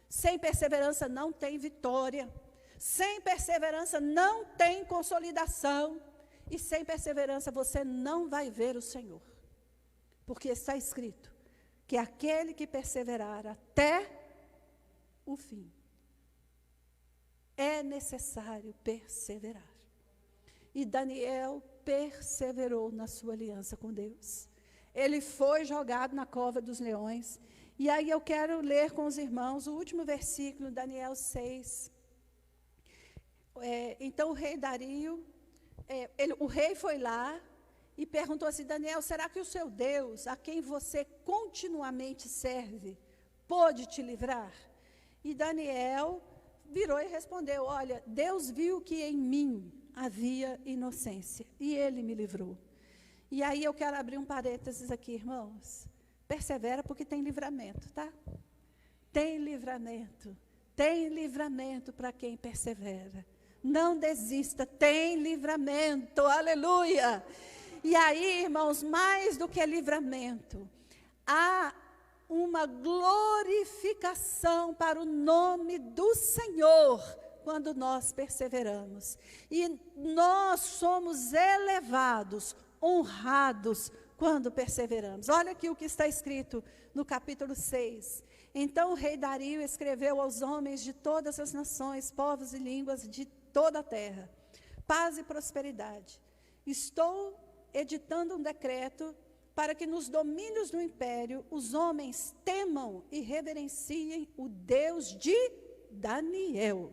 Sem perseverança não tem vitória. Sem perseverança não tem consolidação. E sem perseverança você não vai ver o Senhor. Porque está escrito que aquele que perseverar até o fim, é necessário perseverar. E Daniel perseverou na sua aliança com Deus. Ele foi jogado na cova dos leões. E aí eu quero ler com os irmãos o último versículo, Daniel 6. Então o rei Dario, o rei foi lá e perguntou assim: Daniel, será que o seu Deus, a quem você continuamente serve, pode te livrar? E Daniel virou e respondeu: olha, Deus viu que em mim havia inocência e Ele me livrou. E aí eu quero abrir um parênteses aqui, irmãos. Persevera porque tem livramento, tá? Tem livramento para quem persevera. Não desista, tem livramento, aleluia. E aí, irmãos, mais do que livramento, há uma glorificação para o nome do Senhor quando nós perseveramos. E nós somos elevados, honrados quando perseveramos. Olha aqui o que está escrito no capítulo 6. Então o rei Dario escreveu aos homens de todas as nações, povos e línguas de toda a terra: paz e prosperidade. Estou editando um decreto para que nos domínios do império os homens temam e reverenciem o Deus de Daniel,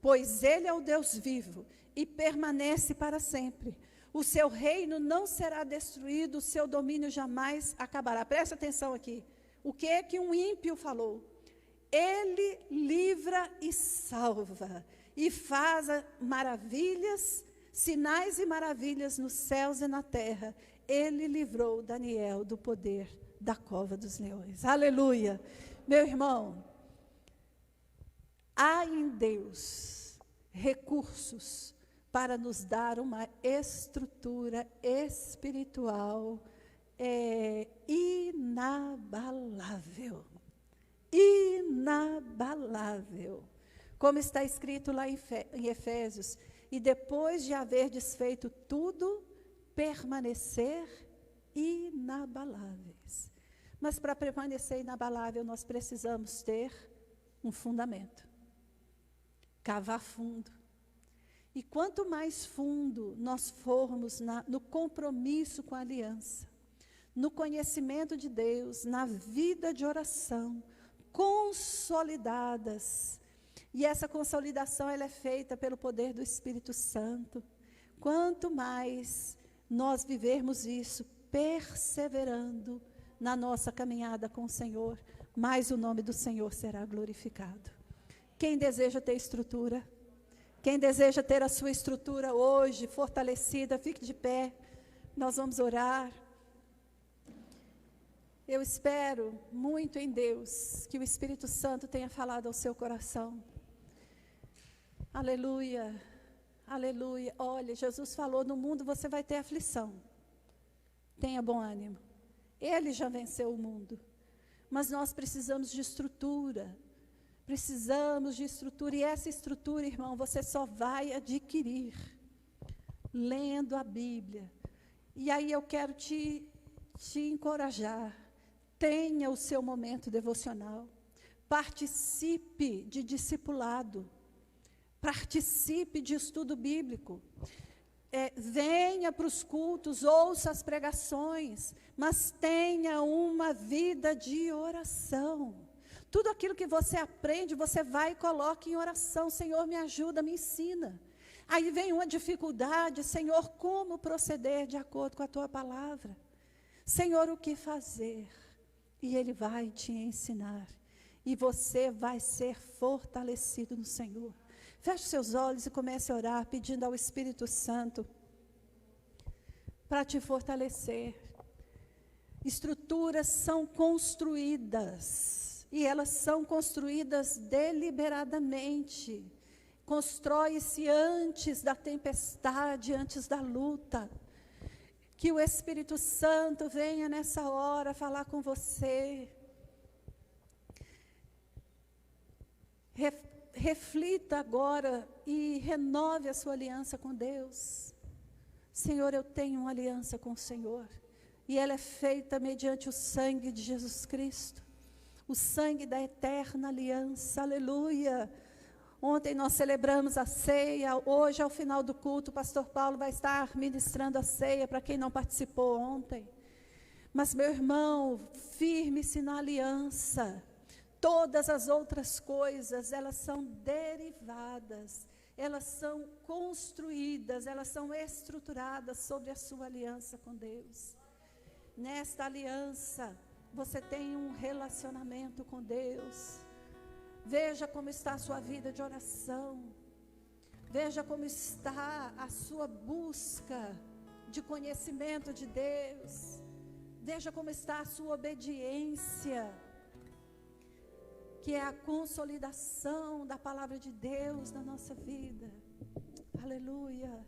pois ele é o Deus vivo e permanece para sempre. O seu reino não será destruído, o seu domínio jamais acabará. Presta atenção aqui. O que é que um ímpio falou? Ele livra e salva, e faz maravilhas, sinais e maravilhas nos céus e na terra. Ele livrou Daniel do poder da cova dos leões. Aleluia! Meu irmão, há em Deus recursos para nos dar uma estrutura espiritual inabalável. Inabalável. Como está escrito lá em Efésios, e depois de haver desfeito tudo, permanecer inabaláveis. Mas para permanecer inabalável, nós precisamos ter um fundamento. Cavar fundo. E quanto mais fundo nós formos no compromisso com a aliança, no conhecimento de Deus, na vida de oração, consolidadas, e essa consolidação ela é feita pelo poder do Espírito Santo, quanto mais nós vivermos isso, perseverando na nossa caminhada com o Senhor, mais o nome do Senhor será glorificado. Quem deseja ter estrutura, quem deseja ter a sua estrutura hoje fortalecida, fique de pé, nós vamos orar. Eu espero muito em Deus, que o Espírito Santo tenha falado ao seu coração. Aleluia, aleluia. Olha, Jesus falou, no mundo você vai ter aflição. Tenha bom ânimo. Ele já venceu o mundo. Mas nós precisamos de estrutura. Precisamos de estrutura. E essa estrutura, irmão, você só vai adquirir lendo a Bíblia. E aí eu quero te encorajar. Tenha o seu momento devocional. Participe de discipulado. Participe de estudo bíblico. Venha para os cultos, ouça as pregações, mas tenha uma vida de oração. Tudo aquilo que você aprende, você vai e coloca em oração. Senhor, me ajuda, me ensina. Aí vem uma dificuldade, Senhor, como proceder de acordo com a tua palavra? Senhor, o que fazer? E Ele vai te ensinar. E você vai ser fortalecido no Senhor. Feche seus olhos e comece a orar, pedindo ao Espírito Santo para te fortalecer. Estruturas são construídas, e elas são construídas deliberadamente. Constrói-se antes da tempestade, antes da luta. Que o Espírito Santo venha nessa hora falar com você. Reflita agora e renove a sua aliança com Deus. Senhor, eu tenho uma aliança com o Senhor. E ela é feita mediante o sangue de Jesus Cristo. O sangue da eterna aliança. Aleluia. Ontem nós celebramos a ceia. Hoje, ao final do culto, o pastor Paulo vai estar ministrando a ceia para quem não participou ontem. Mas, meu irmão, firme-se na aliança. Todas as outras coisas, elas são derivadas, elas são construídas, elas são estruturadas sobre a sua aliança com Deus. Nesta aliança, você tem um relacionamento com Deus. Veja como está a sua vida de oração. Veja como está a sua busca de conhecimento de Deus. Veja como está a sua obediência, que é a consolidação da palavra de Deus na nossa vida. Aleluia.